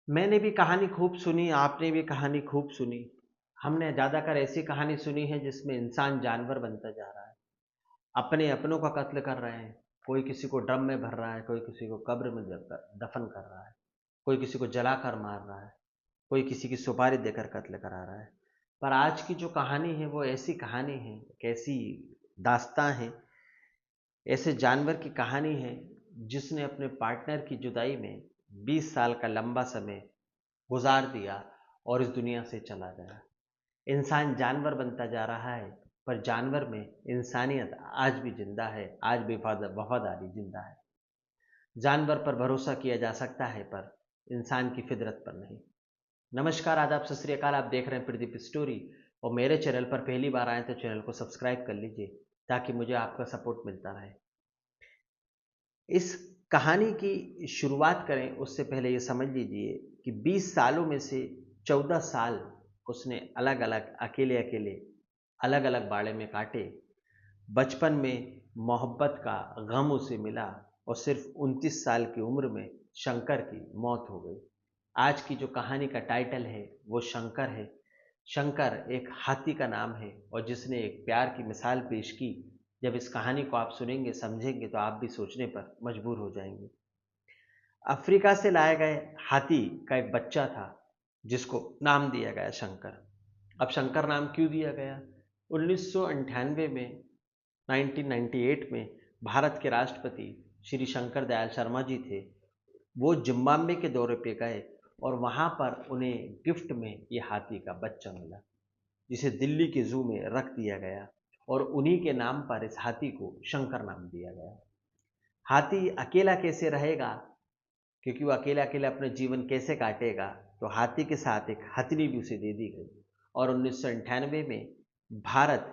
मैंने भी कहानी खूब सुनी, आपने भी कहानी खूब सुनी। हमने ज़्यादातर ऐसी कहानी सुनी है जिसमें इंसान जानवर बनता जा रहा है। अपने अपनों का कत्ल कर रहे हैं। कोई किसी को ड्रम में भर रहा है, कोई किसी को कब्र में दफन कर रहा है, कोई किसी को जलाकर मार रहा है, कोई किसी की सुपारी देकर कत्ल करा रहा है। पर आज की जो कहानी है वो ऐसी कहानी है, कैसी दास्तां है, ऐसे जानवर की कहानी है जिसने अपने पार्टनर की जुदाई में 20 साल का लंबा समय गुजार दिया और इस दुनिया से चला गया। इंसान जानवर बनता जा रहा है, पर जानवर में इंसानियत आज भी जिंदा है, आज भी वफादारी जिंदा है। जानवर पर भरोसा किया जा सकता है, पर इंसान की फितरत पर नहीं। नमस्कार, आदाब, सत श्री अकाल। आप देख रहे हैं प्रदीप स्टोरी और मेरे चैनल पर पहली बार आए तो चैनल को सब्सक्राइब कर लीजिए ताकि मुझे आपका सपोर्ट मिलता रहे। इस कहानी की शुरुआत करें उससे पहले ये समझ लीजिए कि 20 सालों में से 14 साल उसने अलग अलग अकेले अकेले अलग अलग बाड़े में काटे। बचपन में मोहब्बत का गम उसे मिला और सिर्फ 29 साल की उम्र में शंकर की मौत हो गई। आज की जो कहानी का टाइटल है वो शंकर है। शंकर एक हाथी का नाम है और जिसने एक प्यार की मिसाल पेश की। जब इस कहानी को आप सुनेंगे, समझेंगे तो आप भी सोचने पर मजबूर हो जाएंगे। अफ्रीका से लाए गए हाथी का एक बच्चा था जिसको नाम दिया गया शंकर। अब शंकर नाम क्यों दिया गया? 1998 में 1998 में भारत के राष्ट्रपति श्री शंकर दयाल शर्मा जी थे। वो जिम्बाब्वे के दौरे पे गए और वहाँ पर उन्हें गिफ्ट में ये हाथी का बच्चा मिला, जिसे दिल्ली के जू में रख दिया गया और उन्हीं के नाम पर इस हाथी को शंकर नाम दिया गया। हाथी अकेला कैसे रहेगा, क्योंकि वो अकेला अकेला अपने जीवन कैसे काटेगा, तो हाथी के साथ एक हथनी भी उसे दे दी गई और 1998 में भारत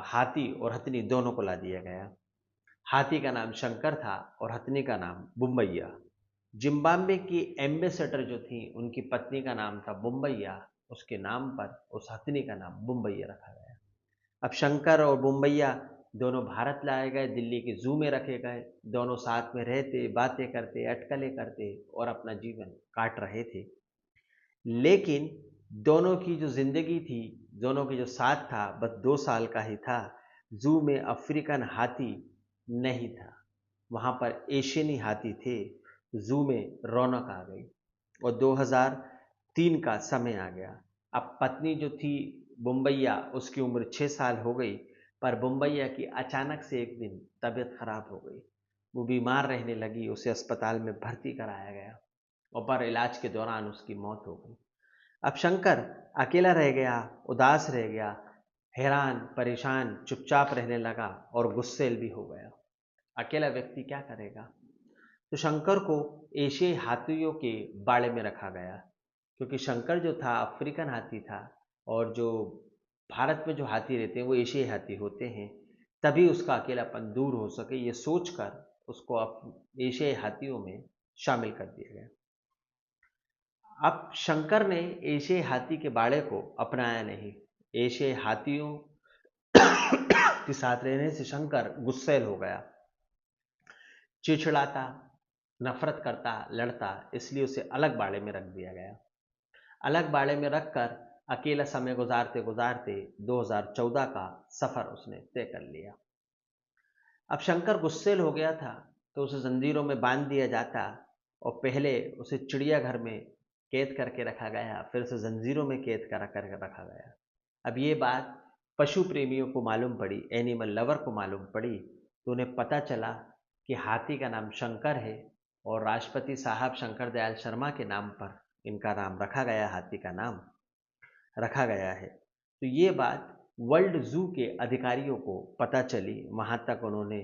हाथी और हथनी दोनों को ला दिया गया। हाथी का नाम शंकर था और हथनी का नाम बुम्बैया। जिम्बाब्वे की एम्बेसडर जो थी उनकी पत्नी का नाम था बुम्बैया। उसके नाम पर उस हथनी का नाम बुम्बैया रखा गया। अब शंकर और बुम्बैया दोनों भारत लाए गए, दिल्ली के जू में रखे गए। दोनों साथ में रहते, बातें करते, अटकलें करते और अपना जीवन काट रहे थे। लेकिन दोनों की जो जिंदगी थी, दोनों की जो साथ था, बस 2 साल का ही था। जू में अफ्रीकन हाथी नहीं था, वहां पर एशियनी हाथी थे। जू में रौनक आ गई और 2003 का समय आ गया। अब पत्नी जो थी बुम्बैया, उसकी उम्र 6 साल हो गई, पर बुम्बैया की अचानक से एक दिन तबीयत खराब हो गई। वो बीमार रहने लगी, उसे अस्पताल में भर्ती कराया गया और पर इलाज के दौरान उसकी मौत हो गई। अब शंकर अकेला रह गया, उदास रह गया, हैरान परेशान चुपचाप रहने लगा और गुस्सैल भी हो गया। अकेला व्यक्ति क्या करेगा? तो शंकर को एशियाई हाथियों के बाड़े में रखा गया, क्योंकि शंकर जो था अफ्रीकन हाथी था और जो भारत में जो हाथी रहते हैं वो एशियाई हाथी होते हैं। तभी उसका अकेलापन दूर हो सके, ये सोचकर उसको एशियाई हाथियों में शामिल कर दिया गया। अब शंकर ने एशियाई हाथी के बाड़े को अपनाया नहीं। एशियाई हाथियों के साथ रहने से शंकर गुस्सैल हो गया, चिड़चिड़ाता, नफरत करता, लड़ता, इसलिए उसे अलग बाड़े में रख दिया गया। अलग बाड़े में रखकर अकेला समय गुजारते गुजारते 2014 का सफर उसने तय कर लिया। अब शंकर गुस्सैल हो गया था तो उसे जंजीरों में बांध दिया जाता और पहले उसे चिड़ियाघर में कैद करके रखा गया, फिर उसे जंजीरों में कैद कर रखा गया। अब ये बात पशु प्रेमियों को मालूम पड़ी, एनिमल लवर को मालूम पड़ी, तो उन्हें पता चला कि हाथी का नाम शंकर है और राष्ट्रपति साहब शंकर दयाल शर्मा के नाम पर इनका नाम रखा गया, हाथी का नाम रखा गया है। तो ये बात वर्ल्ड जू के अधिकारियों को पता चली। वहां तक उन्होंने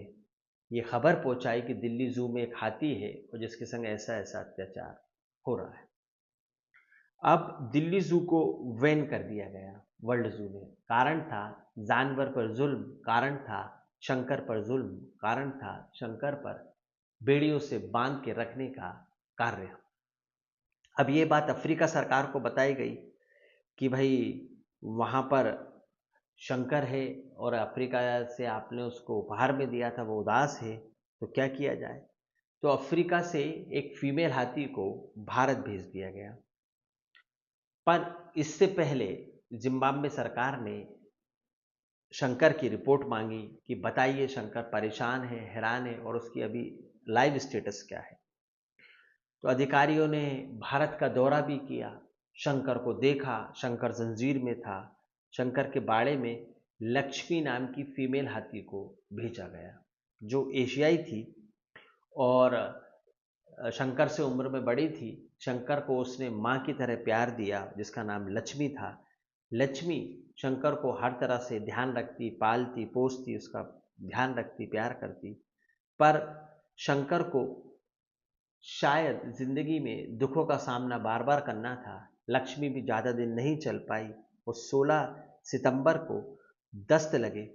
ये खबर पहुंचाई कि दिल्ली जू में एक हाथी है और जिसके संग ऐसा ऐसा अत्याचार हो रहा है। अब दिल्ली जू को बैन कर दिया गया वर्ल्ड जू में। कारण था जानवर पर जुल्म, कारण था शंकर पर जुल्म, कारण था शंकर पर बेड़ियों से बांध के रखने का कार्य। अब ये बात अफ्रीका सरकार को बताई गई कि भाई वहाँ पर शंकर है और अफ्रीका से आपने उसको उपहार में दिया था, वो उदास है, तो क्या किया जाए? तो अफ्रीका से एक फीमेल हाथी को भारत भेज दिया गया। पर इससे पहले जिम्बाब्वे सरकार ने शंकर की रिपोर्ट मांगी कि बताइए शंकर परेशान है, हैरान है और उसकी अभी लाइव स्टेटस क्या है। तो अधिकारियों ने भारत का दौरा भी किया, शंकर को देखा। शंकर जंजीर में था। शंकर के बाड़े में लक्ष्मी नाम की फीमेल हाथी को भेजा गया, जो एशियाई थी और शंकर से उम्र में बड़ी थी। शंकर को उसने माँ की तरह प्यार दिया, जिसका नाम लक्ष्मी था। लक्ष्मी शंकर को हर तरह से ध्यान रखती, पालती, पोसती, उसका ध्यान रखती, प्यार करती। पर शंकर को शायद जिंदगी में दुखों का सामना बार बार करना था। लक्ष्मी भी ज़्यादा दिन नहीं चल पाई। वो 16 सितंबर को दस्त लगे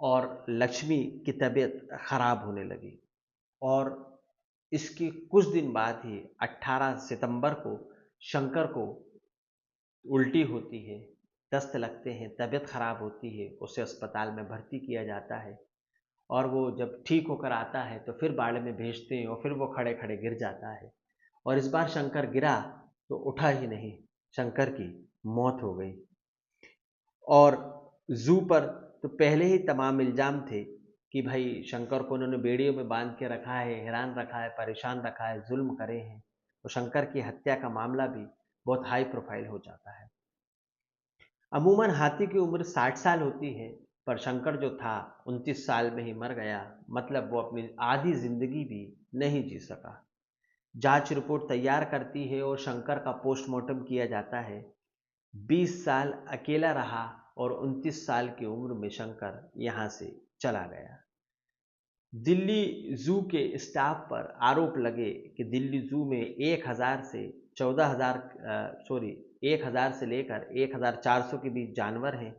और लक्ष्मी की तबीयत खराब होने लगी। और इसके कुछ दिन बाद ही 18 सितंबर को शंकर को उल्टी होती है, दस्त लगते हैं, तबीयत खराब होती है, उसे अस्पताल में भर्ती किया जाता है। और वो जब ठीक होकर आता है तो फिर बाड़े में भेजते हैं और फिर वो खड़े खड़े गिर जाता है। और इस बार शंकर गिरा तो उठा ही नहीं, शंकर की मौत हो गई। और जू पर तो पहले ही तमाम इल्ज़ाम थे कि भाई शंकर को उन्होंने बेड़ियों में बांध के रखा है, हैरान रखा है, परेशान रखा है, जुल्म करे हैं। तो शंकर की हत्या का मामला भी बहुत हाई प्रोफाइल हो जाता है। अमूमन हाथी की उम्र 60 साल होती है, पर शंकर जो था 29 साल में ही मर गया। मतलब वो अपनी आधी जिंदगी भी नहीं जी सका। जांच रिपोर्ट तैयार करती है और शंकर का पोस्टमार्टम किया जाता है। 20 साल अकेला रहा और 29 साल की उम्र में शंकर यहाँ से चला गया। दिल्ली जू के स्टाफ पर आरोप लगे कि दिल्ली जू में 1000 से 1000 से लेकर 1400 के बीच जानवर हैं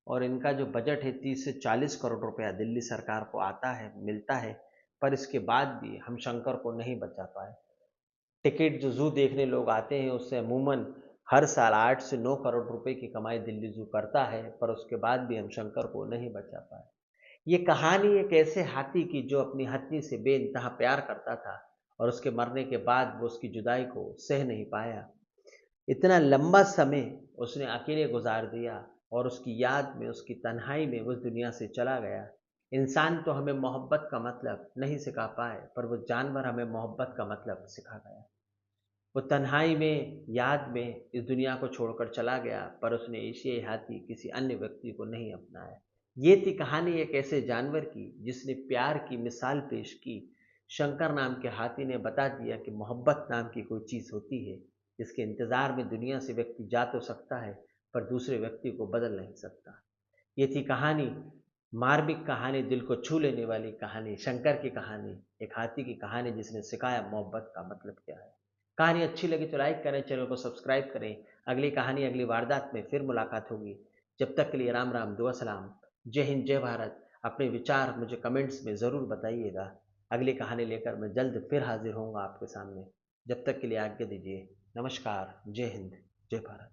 और इनका जो बजट है 30 से 40 करोड़ रुपया दिल्ली सरकार को आता है, मिलता है। पर इसके बाद भी हम शंकर को नहीं बचा पाए। टिकट जो जू देखने लोग आते हैं उससे अमूमन हर साल 8 से 9 करोड़ रुपए की कमाई दिल्ली जू करता है, पर उसके बाद भी हम शंकर को नहीं बचा पाए। ये कहानी एक ऐसे हाथी की जो अपनी हथनी से बेइंतहा प्यार करता था और उसके मरने के बाद वो उसकी जुदाई को सह नहीं पाया। इतना लंबा समय उसने अकेले गुजार दिया और उसकी याद में, उसकी तन्हाई में वो इस दुनिया से चला गया। इंसान तो हमें मोहब्बत का मतलब नहीं सिखा पाए, पर वो जानवर हमें मोहब्बत का मतलब सिखा गया। वो तन्हाई में, याद में इस दुनिया को छोड़कर चला गया, पर उसने एशियाई हाथी किसी अन्य व्यक्ति को नहीं अपनाया। ये थी कहानी एक ऐसे जानवर की जिसने प्यार की मिसाल पेश की। शंकर नाम के हाथी ने बता दिया कि मोहब्बत नाम की कोई चीज़ होती है जिसके इंतज़ार में दुनिया से व्यक्ति जा तो सकता है, पर दूसरे व्यक्ति को बदल नहीं सकता। ये थी कहानी, मार्मिक कहानी, दिल को छू लेने वाली कहानी, शंकर की कहानी, एक हाथी की कहानी जिसने सिखाया मोहब्बत का मतलब क्या है। कहानी अच्छी लगी तो लाइक करें, चैनल को सब्सक्राइब करें। अगली कहानी, अगली वारदात में फिर मुलाकात होगी। जब तक के लिए राम राम, दुआ सलाम, जय हिंद, जय भारत। अपने विचार मुझे कमेंट्स में ज़रूर बताइएगा। अगली कहानी लेकर मैं जल्द फिर हाजिर होऊंगा आपके सामने। जब तक के लिए आज्ञा दीजिए। नमस्कार, जय हिंद, जय भारत।